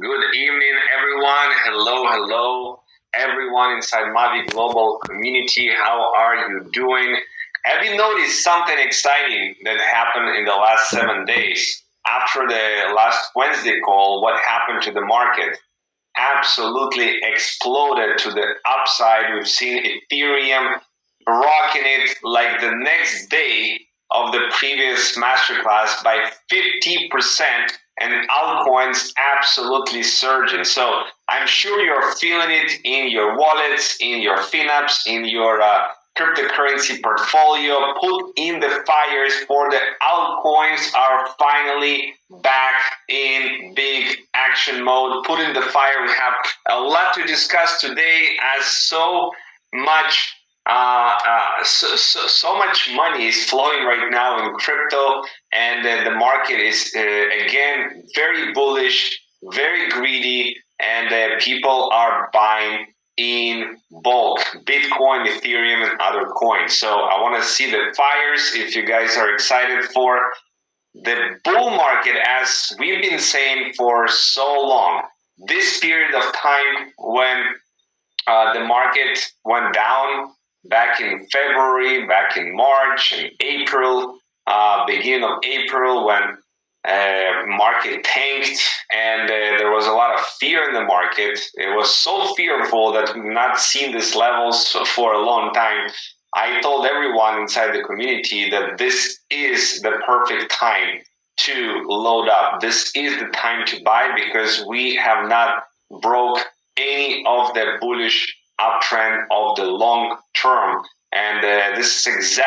Good evening, everyone. Hello, everyone inside Mavi Global Community. How are you doing? Have you noticed something exciting that happened in the last 7 days? After the last Wednesday call, what happened to the market? Absolutely exploded to the upside. We've seen Ethereum rocking it like the next day of the previous masterclass by 50%, and altcoins absolutely surging. So I'm sure you're feeling it in your wallets, in your FinApps, in your cryptocurrency portfolio. Put in the fires for the altcoins are finally back in big action mode. Put in the fire. We have a lot to discuss today as much so much money is flowing right now in crypto, and the market is again very bullish, very greedy, and people are buying in bulk Bitcoin, Ethereum, and other coins. So I want to see the fires. If you guys are excited for the bull market, as we've been saying for so long, this period of time when the market went down back in February, back in March, and April, beginning of April, when market tanked and there was a lot of fear in the market. It was so fearful that we've not seen these levels for a long time. I told everyone inside the community that this is the perfect time to load up. This is the time to buy because we have not broke any of the bullish uptrend of the long term. And this is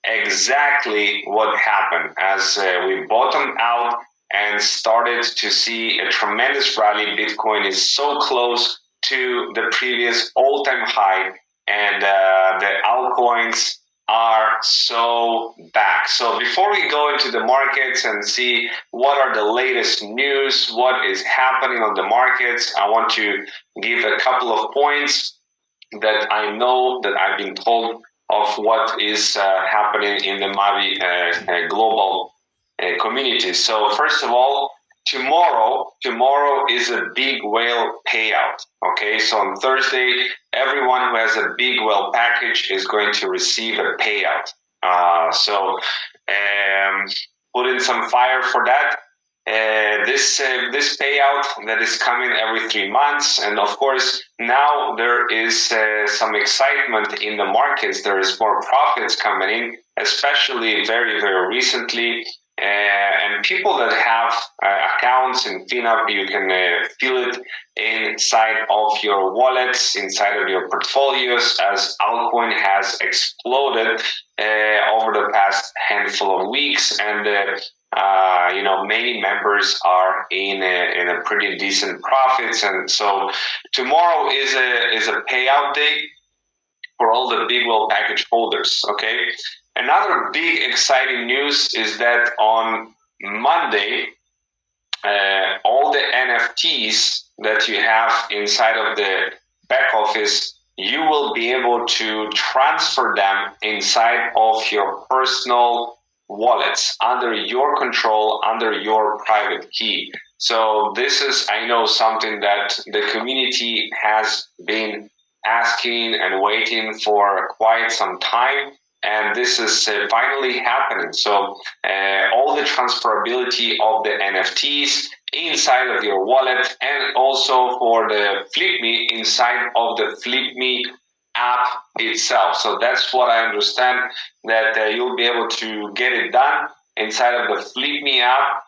exactly what happened as we bottomed out and started to see a tremendous rally. Bitcoin is so close to the previous all-time high, and the altcoins are so back. So before we go into the markets and see what are the latest news, what is happening on the markets, I want to give a couple of points that I know that I've been told of what is happening in the Mavi global community. So first of all, tomorrow is a big whale payout. Okay, so on Thursday, everyone who has a big whale package is going to receive a payout. Put in some fire for that. This payout that is coming every 3 months, and of course now there is some excitement in the markets. There is more profits coming in, especially very recently. And people that have accounts in FinUp, you can feel it inside of your wallets, inside of your portfolios, as altcoin has exploded over the past handful of weeks, and many members are in a pretty decent profits. And so tomorrow is a payout day for all the big whale package holders. Okay. Another big exciting news is that on Monday, all the NFTs that you have inside of the back office, you will be able to transfer them inside of your personal wallets under your control, under your private key. So this is, I know, something that the community has been asking and waiting for quite some time, and this is finally happening. So all the transferability of the NFTs inside of your wallet, and also for the FlipMe inside of the FlipMe app itself. So that's what I understand, that you'll be able to get it done inside of the FlipMe app,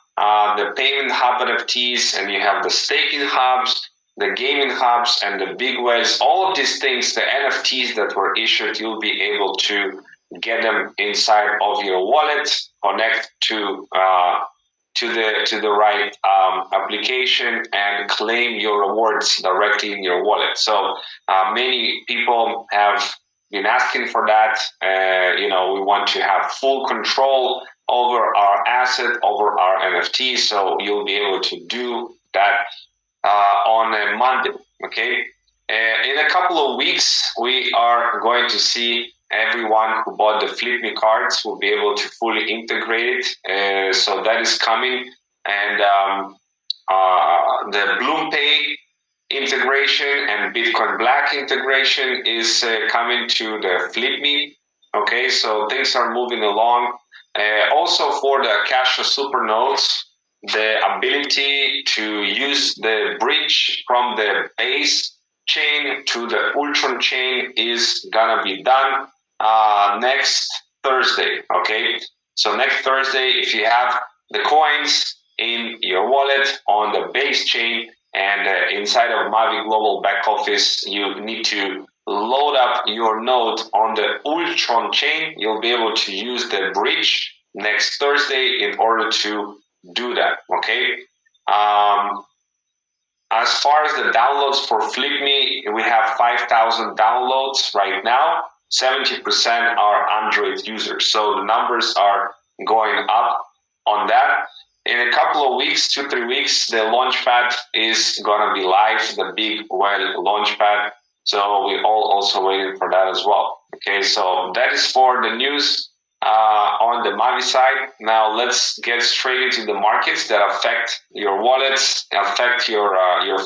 the payment hub NFTs, and you have the staking hubs, the gaming hubs, and the big whales. All of these things, the NFTs that were issued, you'll be able to get them inside of your wallet, connect to the right application, and claim your rewards directly in your wallet. So many people have been asking for that. We want to have full control over our asset, over our NFT. So you'll be able to do that on a Monday. Okay. In a couple of weeks, we are going to see everyone who bought the FlipMe cards will be able to fully integrate it. So that is coming. And the Bloom Pay integration and Bitcoin Black integration is coming to the FlipMe. Okay, so things are moving along. Also for the Casio Super Nodes, the ability to use the bridge from the base chain to the Ultron chain is gonna be done next Thursday. Okay, so next Thursday, if you have the coins in your wallet on the base chain and inside of Mavi Global back office, you need to load up your node on the Ultron chain. You'll be able to use the bridge next Thursday in order to do that. Okay. As far as the downloads for FlipMe, we have 5,000 downloads right now. 70% are Android users. So the numbers are going up on that. In a couple of weeks, 2-3 weeks, the launchpad is going to be live, the big whale launchpad. So we're all also waiting for that as well. Okay, so that is for the news on the Mavi side. Now let's get straight into the markets that affect your wallets, affect your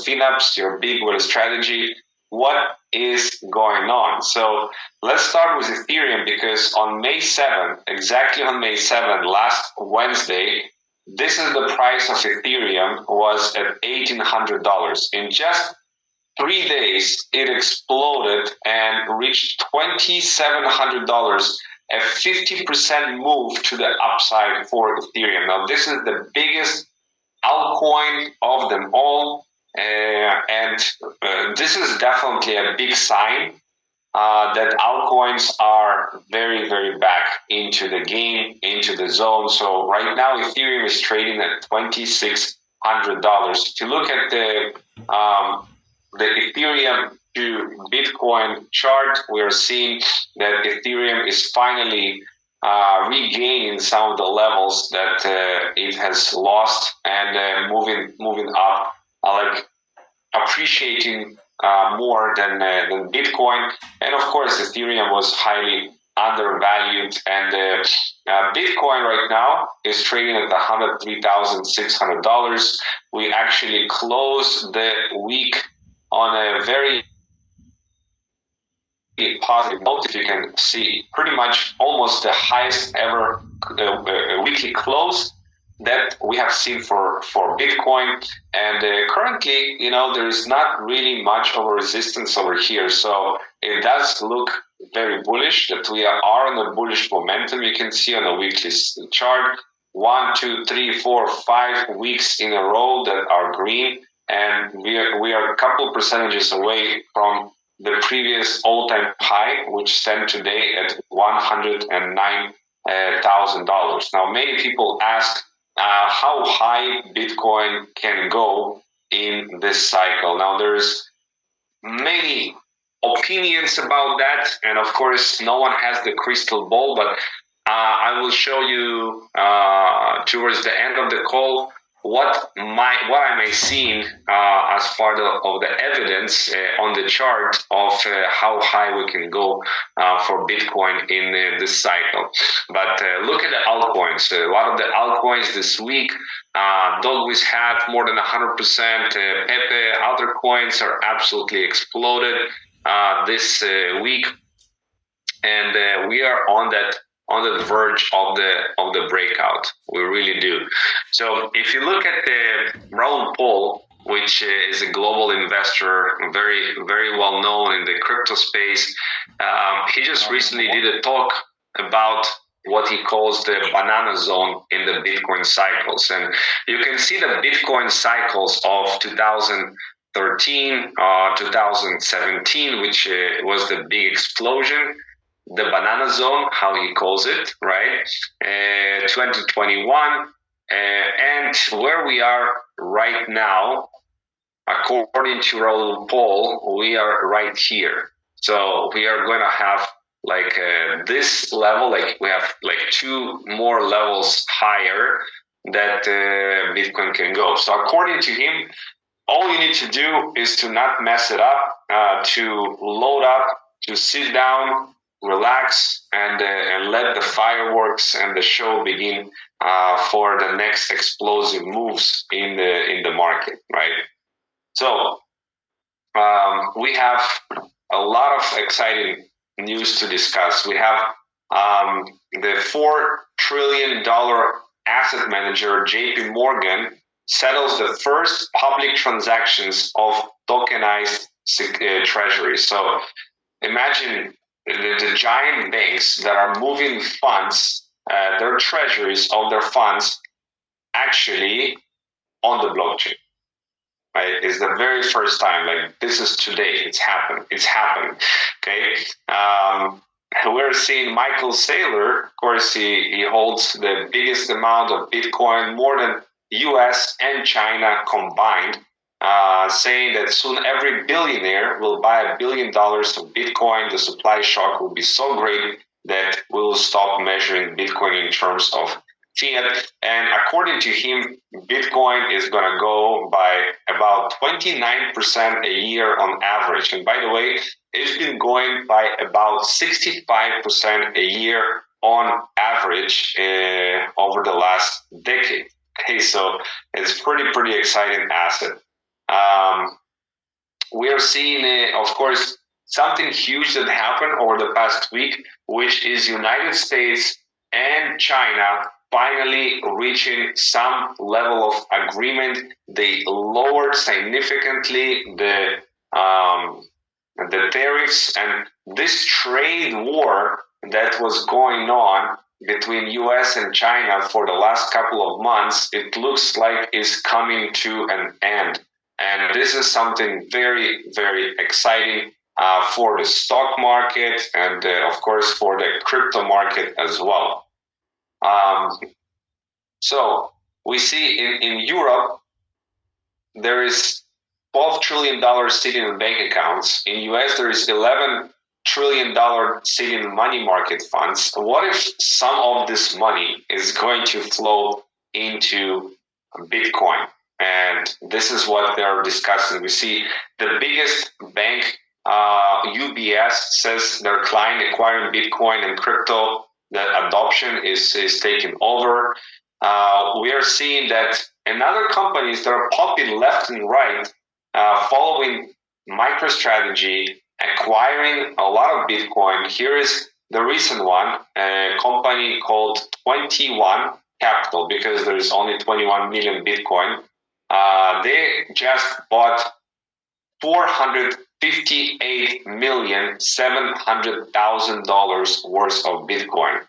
FinApps, your big whale strategy. What is going on? So let's start with Ethereum, because on May 7th, exactly on May 7th, last Wednesday, this is the price of Ethereum was at $1,800. In just 3 days, it exploded and reached $2,700, a 50% move to the upside for Ethereum. Now, this is the biggest altcoin of them all, and this is definitely a big sign that altcoins are very, very back into the game, into the zone. So right now, Ethereum is trading at $2,600. If you look at the Ethereum to Bitcoin chart, we are seeing that Ethereum is finally regaining some of the levels that it has lost and moving up, like appreciating more than Bitcoin. And of course, Ethereum was highly undervalued, and Bitcoin right now is trading at $103,600. We actually closed the week on a very positive note. If you can see, pretty much almost the highest ever weekly close that we have seen for Bitcoin. And currently, there is not really much of a resistance over here. So it does look very bullish, that we are on a bullish momentum. You can see on the weekly chart, 1, 2, 3, 4, 5 weeks in a row that are green. And we are a couple percentages away from the previous all-time high, which stand today at $109,000. Now, many people ask how high Bitcoin can go in this cycle. Now, there's many opinions about that, and of course, no one has the crystal ball, but I will show you towards the end of the call what I may see as part of the evidence on the chart of how high we can go for Bitcoin in this cycle. But look at the altcoins. A lot of the altcoins this week, Dogwiz had more than 100%. Pepe, other coins are absolutely exploded this week, and we are on the verge of the breakout. We really do. So if you look at the Raoul Pal, which is a global investor, very, very well known in the crypto space, he just recently did a talk about what he calls the banana zone in the Bitcoin cycles. And you can see the Bitcoin cycles of 2013, 2017, which was the big explosion, the banana zone, how he calls it, right? 2021, and where we are right now, according to Raoul Pal, we are right here. So we are going to have like this level, like we have like 2 more levels higher that Bitcoin can go. So according to him, all you need to do is to not mess it up, to load up, to sit down, relax, and let the fireworks and the show begin for the next explosive moves in the market, right? So we have a lot of exciting news to discuss. We have the $4 trillion asset manager JP Morgan settles the first public transactions of tokenized treasuries. So imagine the giant banks that are moving funds, their treasuries of their funds, actually on the blockchain. Right? It's the very first time. Like, this is today. It's happened. It's happened. Okay. We're seeing Michael Saylor. Of course, he holds the biggest amount of Bitcoin, more than U.S. and China combined, saying that soon every billionaire will buy $1 billion of Bitcoin. The supply shock will be so great that we will stop measuring Bitcoin in terms of fiat. And according to him, Bitcoin is going to go by about 29% a year on average. And by the way, it's been going by about 65% a year on average over the last decade. Okay, so it's pretty exciting asset. We are seeing, of course, something huge that happened over the past week, which is United States and China finally reaching some level of agreement. They lowered significantly the tariffs, and this trade war that was going on between US and China for the last couple of months, it looks like is coming to an end. And this is something very exciting for the stock market and of course for the crypto market as well. So we see in Europe, there is $12 trillion sitting in bank accounts. In US, there is $11 trillion sitting in money market funds. What if some of this money is going to flow into Bitcoin? And this is what they're discussing. We see the biggest bank, UBS, says their client acquiring Bitcoin and crypto, that adoption is taking over. We are seeing that another companies that are popping left and right, following MicroStrategy, acquiring a lot of Bitcoin. Here is the recent one, a company called 21 Capital, because there is only 21 million Bitcoin. They just bought $458,700,000 worth of Bitcoin.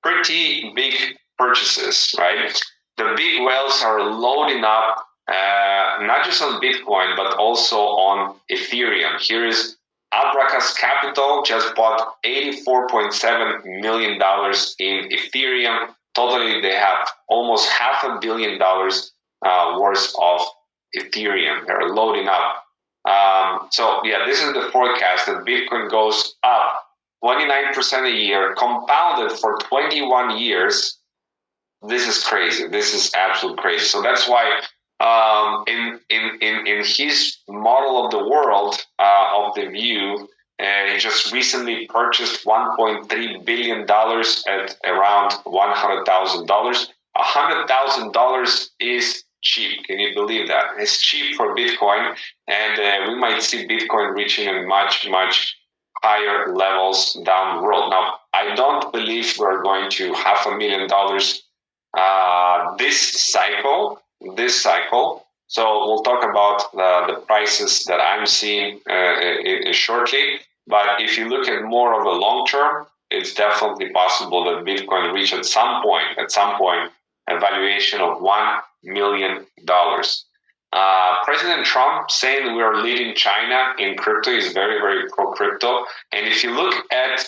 Pretty big purchases, right? The big whales are loading up not just on Bitcoin, but also on Ethereum. Here is Abracas Capital, just bought $84.7 million in Ethereum. Totally, they have almost $500 million worth of Ethereum. They're loading up. So yeah, this is the forecast that Bitcoin goes up 29% a year, compounded for 21 years. This is crazy. This is absolute crazy. So that's why in his model of the world of the view, he just recently purchased $1.3 billion at around $100,000. $100,000 is cheap. Can you believe that? It's cheap for Bitcoin, and we might see Bitcoin reaching a much higher levels down the road. Now, I don't believe we're going to $500,000 this cycle. So we'll talk about the prices that I'm seeing shortly. But if you look at more of a long term, it's definitely possible that Bitcoin reach at some point a valuation of $1 million. President Trump saying we are leading China in crypto is very pro crypto. And if you look at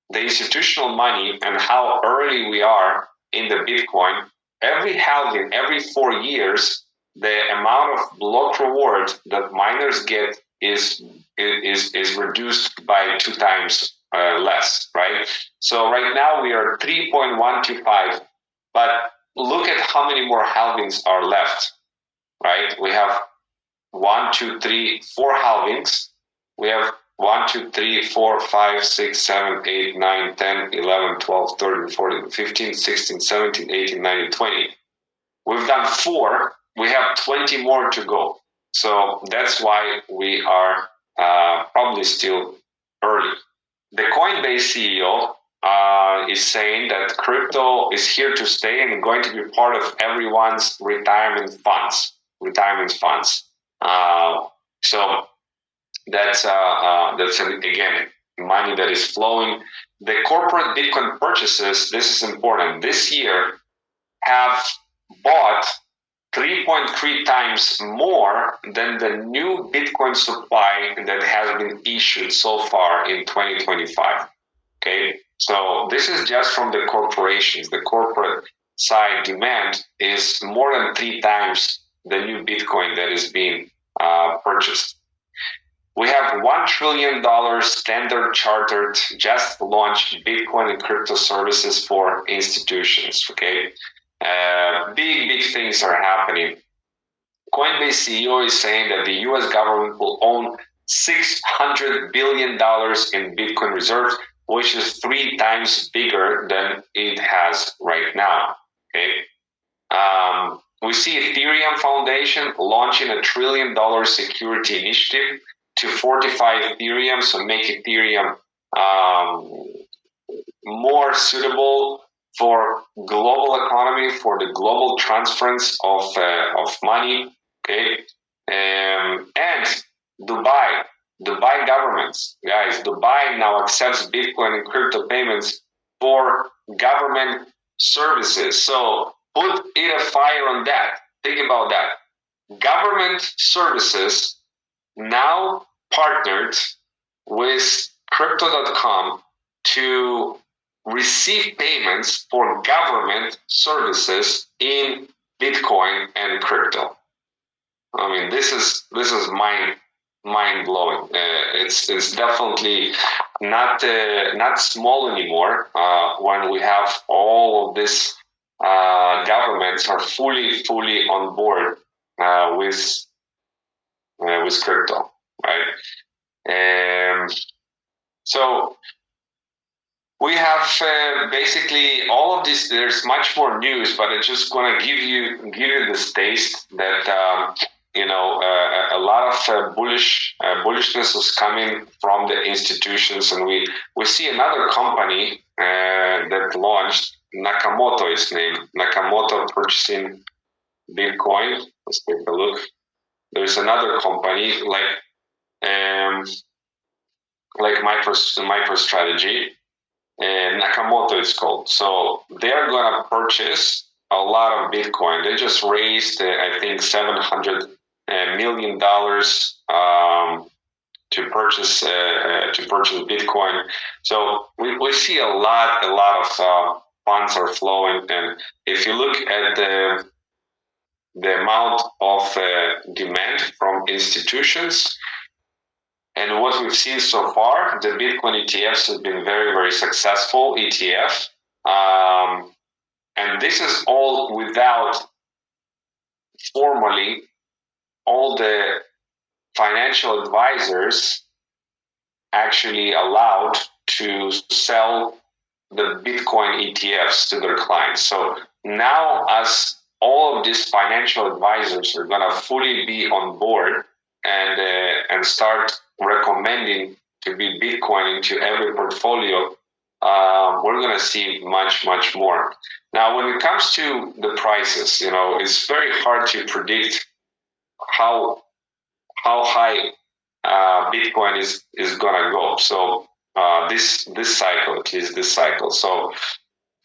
the institutional money and how early we are in the Bitcoin, every halving, every 4 years, the amount of block reward that miners get is reduced by 2 times less, right? So right now we are 3.125, but look at how many more halvings are left, right? We have 1, 2, 3, 4 halvings. We have 1, 2, 3, 4, 5, 6, 7, 8, 9, 10, 11, 12, 13, 14, 15, 16, 17, 18, 19, 20. We've done 4. We have 20 more to go. So that's why we are probably still early. The Coinbase CEO is saying that crypto is here to stay and going to be part of everyone's retirement funds. Retirement funds. So that's again money that is flowing. The corporate Bitcoin purchases. This is important. This year have bought 3.3 times more than the new Bitcoin supply that has been issued so far in 2025. Okay, so this is just from the corporations. The corporate side demand is more than 3 times the new Bitcoin that is being purchased. We have $1 trillion Standard Chartered just launched Bitcoin and crypto services for institutions. Okay, big things are happening. Coinbase CEO is saying that the U.S. government will own $600 billion in Bitcoin reserves, which is 3 times bigger than it has right now. Okay. We see Ethereum Foundation launching $1 trillion security initiative to fortify Ethereum, so make Ethereum more suitable for global economy, for the global transference of money. Okay, and Dubai governments, guys. Dubai now accepts Bitcoin and crypto payments for government services. So put it a fire on that. Think about that. Government services now partnered with crypto.com to receive payments for government services in Bitcoin and crypto. I mean, this is mind blowing. It's definitely not small anymore when we have all of this governments are fully on board with crypto, right? So we have basically all of this. There's much more news, but I'm just going to give you this taste that a lot of bullishness is coming from the institutions, and we see another company that launched. Nakamoto is named. Nakamoto purchasing Bitcoin. Let's take a look. There's another company like MicroStrategy. Nakamoto it's called. So they're gonna purchase a lot of Bitcoin. They just raised, I think, $700 million to purchase Bitcoin. So we see a lot of funds are flowing, and if you look at the amount of demand from institutions. And what we've seen so far, the Bitcoin ETFs have been very successful ETF. And this is all without formally all the financial advisors actually allowed to sell the Bitcoin ETFs to their clients. So now as all of these financial advisors are going to fully be on board and start recommending to be Bitcoin into every portfolio, we're going to see much more. Now, when it comes to the prices, it's very hard to predict how high Bitcoin is going to go. So this cycle, at least this cycle. So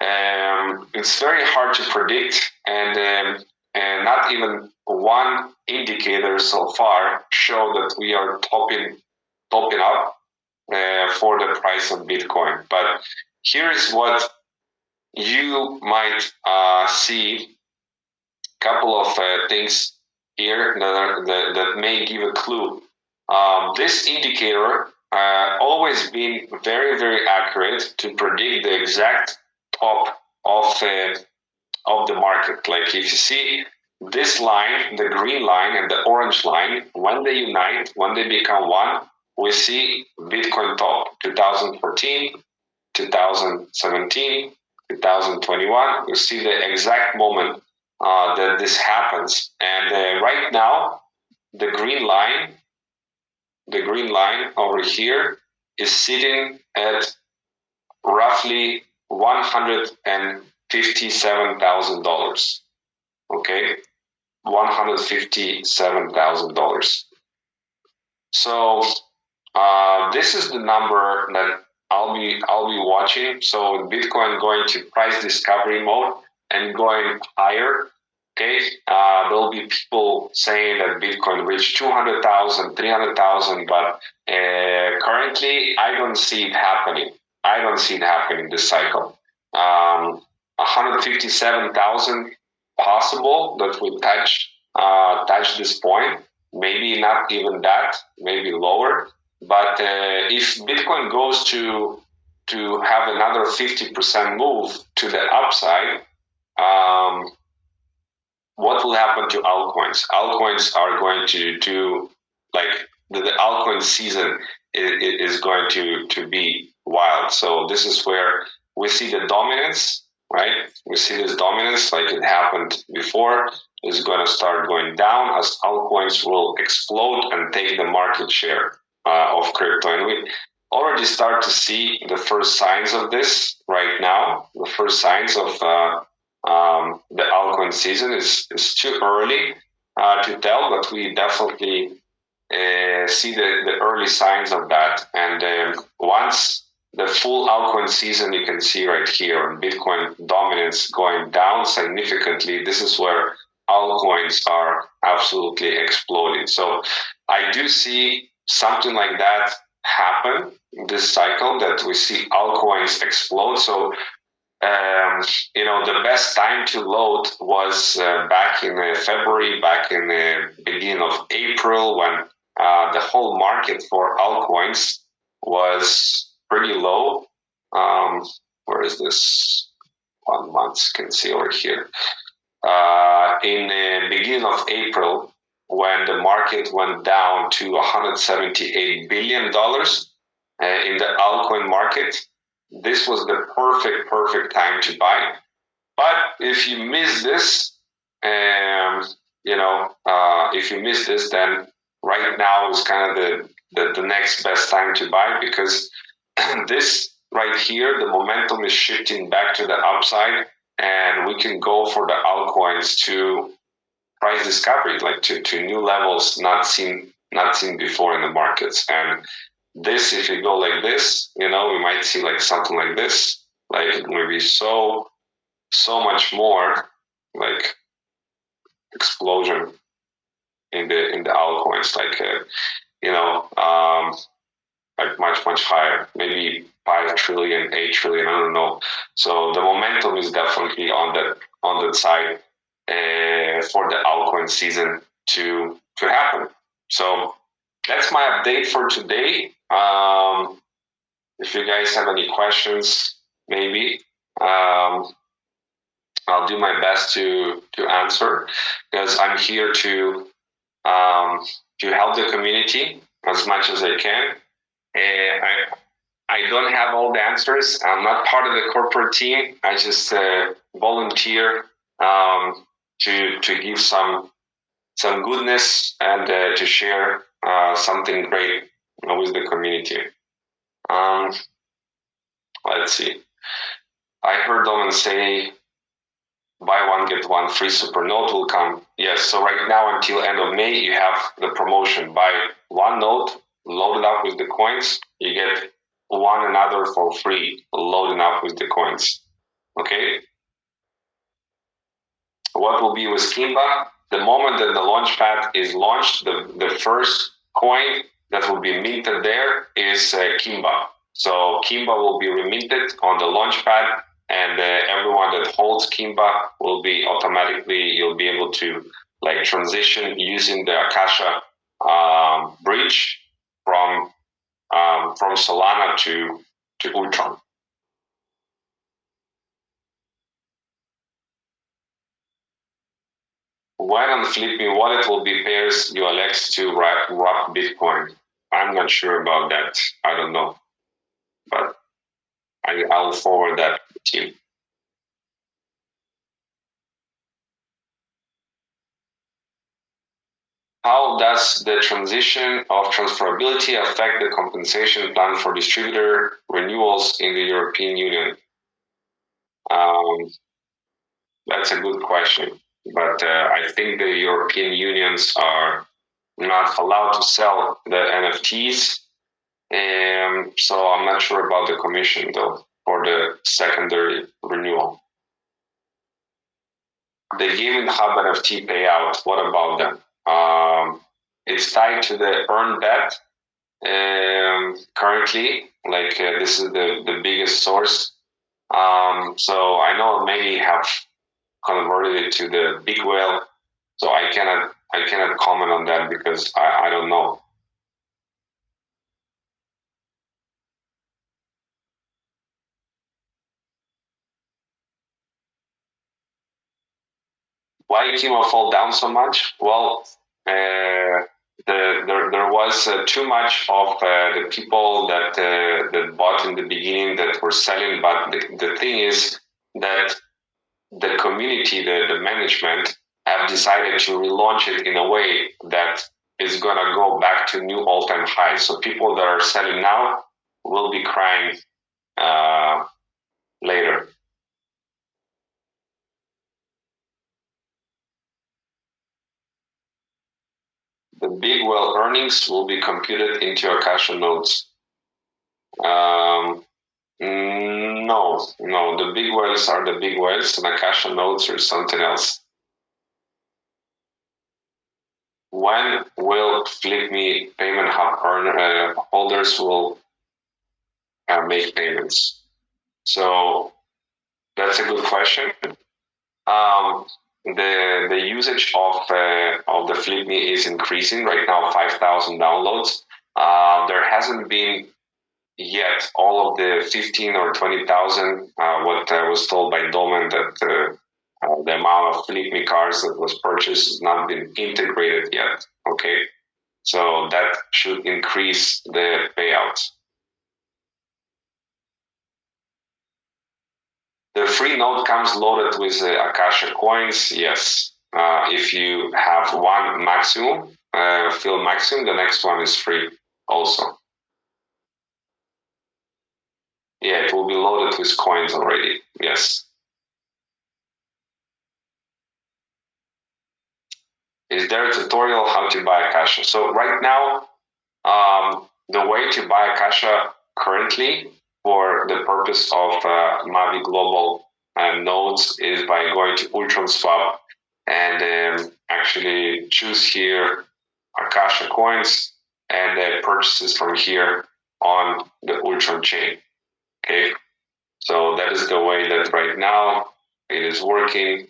it's very hard to predict, and not even one indicator so far show that we are topping up for the price of Bitcoin. But here is what you might see. A couple of things here that may give a clue. This indicator always been very accurate to predict the exact top of the market. Like if you see this line, the green line and the orange line, when they unite, when they become one, we see Bitcoin top 2014, 2017, 2021. You see the exact moment that this happens. And right now, the green line over here is sitting at roughly $157,000. Okay, $157,000. So this is the number that I'll be watching. So Bitcoin going to price discovery mode and going higher. Okay, there'll be people saying that Bitcoin reached 200,000, 300,000, but currently I don't see it happening. I don't see it happening this cycle. 157,000 possible that we touch this point. Maybe not even that. Maybe lower. But if Bitcoin goes to have another 50% move to the upside, what will happen to altcoins? Altcoins are going to do like the altcoin season is going to be wild. So this is where we see the dominance, right? We see this dominance like it happened before is going to start going down as altcoins will explode and take the market share of crypto. And we already start to see the first signs of this right now, the first signs of the altcoin season is too early to tell, but we definitely see the early signs of that. And once the full altcoin season, you can see right here, Bitcoin dominance going down significantly. This is where altcoins are absolutely exploding. So I do see something like that happen this cycle, that we see altcoins explode. So the best time to load was back in February, back in the beginning of April, when the whole market for altcoins was pretty low. Where is this? 1 month, you can see over here. In the beginning of April, when the market went down to $178 billion in the altcoin market, this was the perfect time to buy. But if you miss this, if you miss this, then right now is kind of the next best time to buy, because this right here, the momentum is shifting back to the upside, and we can go for the altcoins to price discovery, like to new levels not seen before in the markets. And this, if you go like this, we might see like something like this, like maybe so much more like explosion in the altcoins, like like much higher, maybe 5 trillion, 8 trillion, I don't know. So the momentum is definitely on that side for the altcoin season to happen. So that's my update for today. If you guys have any questions, maybe I'll do my best to answer, because I'm here to help the community as much as I can. I don't have all the answers. I'm not part of the corporate team. I just volunteer to give some goodness and to share something great with the community. Let's see. I heard Dolan say buy one get one free super node will come. Yes. So right now until end of May, you have the promotion. Buy one node, load it up with the coins. You get one another for free, loading up with the coins. Okay. What will be with Kimba? The moment that the launchpad is launched, the first coin that will be minted there is Kimba. So Kimba will be reminted on the launchpad, and everyone that holds Kimba will be automatically, you'll be able to like transition using the Akasha bridge from Solana to Ultron. When on flipping wallet will be pairs ULX to wrap Bitcoin? I'm not sure about that. I don't know, but I'll forward that to you. How does the transition of transferability affect the compensation plan for distributor renewals in the European Union? Um, that's a good question, but I think the European unions are not allowed to sell the NFTs. So I'm not sure about the commission though for the secondary renewal. The gaming hub NFT payout. What about them? It's tied to the earn bet currently. Like this is the biggest source. So I know many have converted it to the big whale. So I cannot comment on that because I don't know. Why Kimo fall down so much? Well, there was too much of the people that bought in the beginning that were selling. But the thing is that the community, the management, have decided to relaunch it in a way that is gonna go back to new all-time highs. So people that are selling now will be crying later. The big well earnings will be computed into Akasha nodes. Um, no, no. The big whales are the big whales, and Akasha nodes are something else. When will Flip Me payment holders will make payments? So that's a good question. Um, the usage of the Flip Me is increasing right now. 5,000 downloads. There hasn't been yet all of the 15 or 20,000, what was told by Dolman that the amount of Fleet Me cars that was purchased has not been integrated yet. Okay, so that should increase the payouts. The free node comes loaded with Akasha coins. Yes, if you have one maximum, fill maximum, the next one is free also. Yeah, it will be loaded with coins already. Yes. Is there a tutorial how to buy Akasha? So right now, the way to buy Akasha currently for the purpose of Mavi Global nodes is by going to Ultron Swap and actually choose here Akasha coins and purchases from here on the Ultron chain. Okay, so that is the way that right now it is working.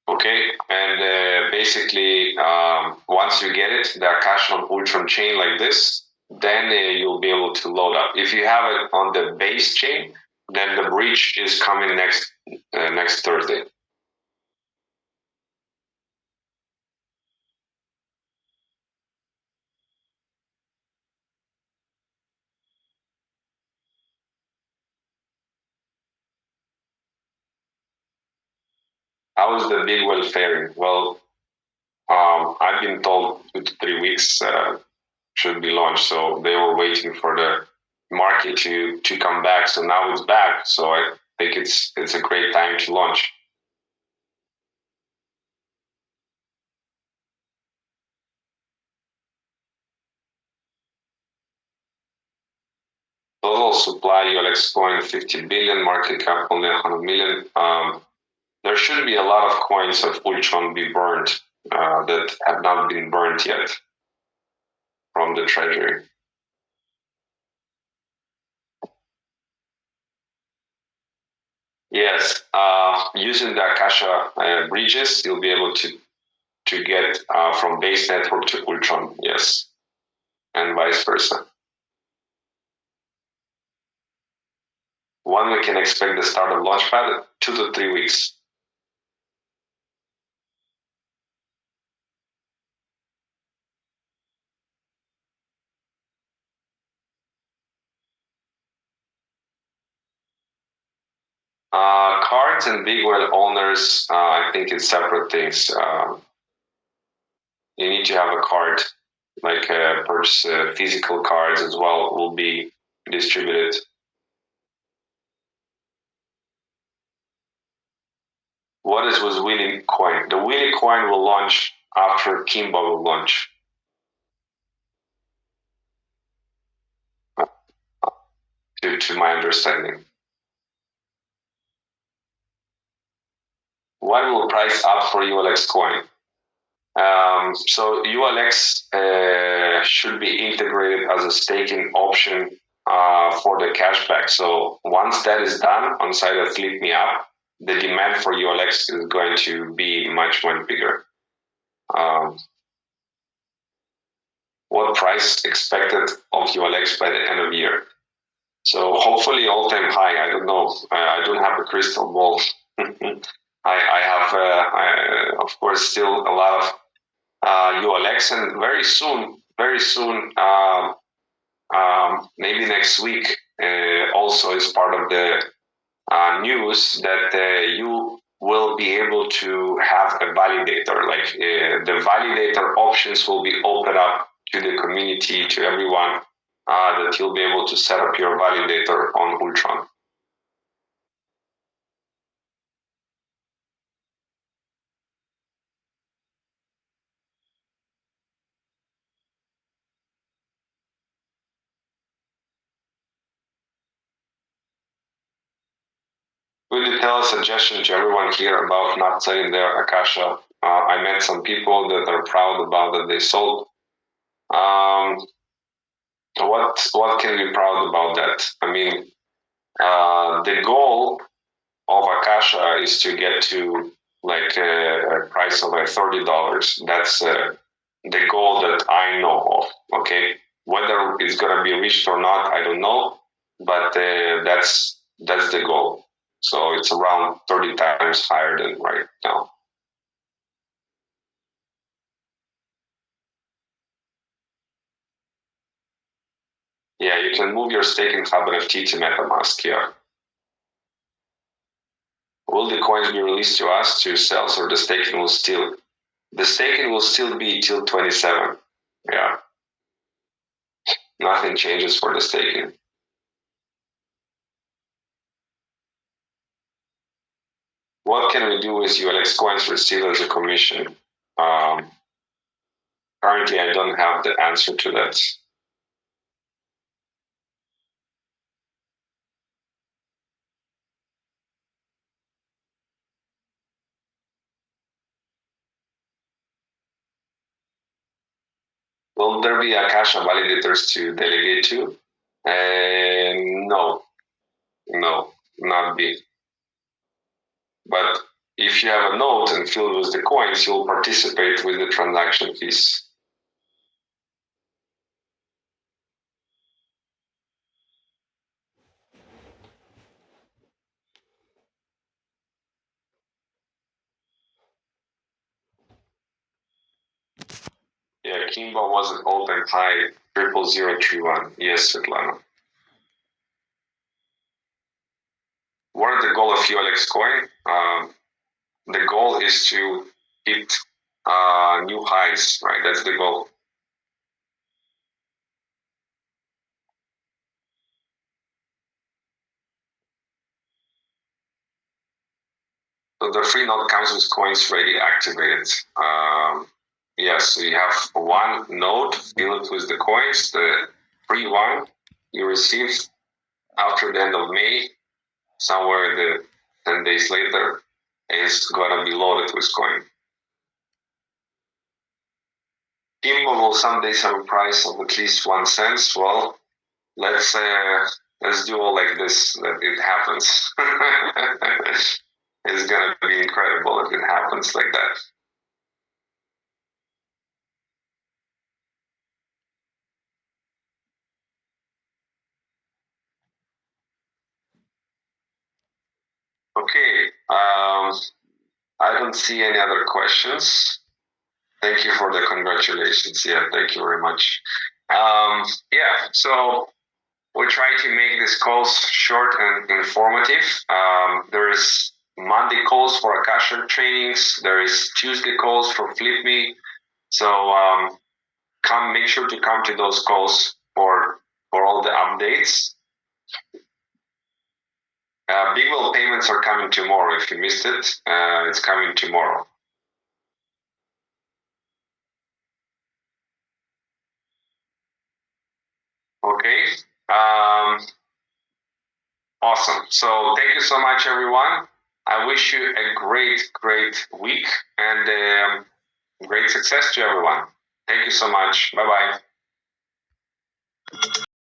Okay, and basically, once you get it, the Akash on Ultron chain like this, then you'll be able to load up. If you have it on the base chain, then the breach is coming next Thursday. How is the big whale faring? Well, I've been told 2 to 3 weeks should be launched, so they were waiting for the market to come back. So now it's back. So I think it's a great time to launch. Total supply ULX coin 50 billion, market cap only 100 million. There should be a lot of coins of Ultron be burned that have not been burned yet from the treasury. Yes, using the Akasha bridges, you'll be able to get from base network to Ultron. Yes, and vice versa. When we can expect the start of Launchpad? 2 to 3 weeks. Cards and big whale owners, I think it's separate things. You need to have a card, like purchase physical cards as well will be distributed. What is with Willy coin? The Willy coin will launch after Kimba will launch. To my understanding. What will price up for ULX coin? So ULX should be integrated as a staking option for the cashback. So once that is done on side of Flip Me Up, the demand for ULX is going to be much, much bigger. What price expected of ULX by the end of the year? So hopefully all-time high. I don't know. I don't have a crystal ball. I have, of course, still a lot of ULX, and very soon, maybe next week, also is part of the news that you will be able to have a validator. Like the validator options will be open up to the community, to everyone, that you'll be able to set up your validator on Ultron. Would you tell a suggestion to everyone here about not selling their Akasha? I met some people that are proud about that they sold. Um, what can we be proud about that? I mean, the goal of Akasha is to get to like a price of like $30. That's the goal that I know of. Okay, whether it's gonna be reached or not, I don't know, but that's the goal. So it's around 30 times higher than right now. Yeah, you can move your staking hub NFT to MetaMask. Yeah. Will the coins be released to us to sell, or the staking will still be till 27? Yeah, nothing changes for the staking. What can we do with ULX coins received as a commission? Um, Currently, I don't have the answer to that. Will there be Akasha validators to delegate to? No, no, not be. But if you have a node and filled with the coins, you'll participate with the transaction fees. Yeah, Kimba was an all-time high 00031. Yes, Svetlana. What is the goal of ULX coin? The goal is to hit new highs, right? That's the goal. So the free node comes with coins ready activated. Yes, so you have one node filled with the coins. The free one you receive after the end of May, somewhere the 10 days later, is gonna be loaded with coin. Kimbo will someday have a price of at least 1 cent. Well, let's do all like this that it happens. It's gonna be incredible if it happens like that. Okay, I don't see any other questions. Thank you for the congratulations. Yeah, thank you very much. Yeah, so We try to make these calls short and informative. There is Monday calls for Akasha trainings. There is Tuesday calls for Flip Me. So make sure to come to those calls for all the updates. Big Wheel payments are coming tomorrow. If you missed it, it's coming tomorrow. Okay. Awesome. So thank you so much, everyone. I wish you a great week and great success to everyone. Thank you so much. Bye bye.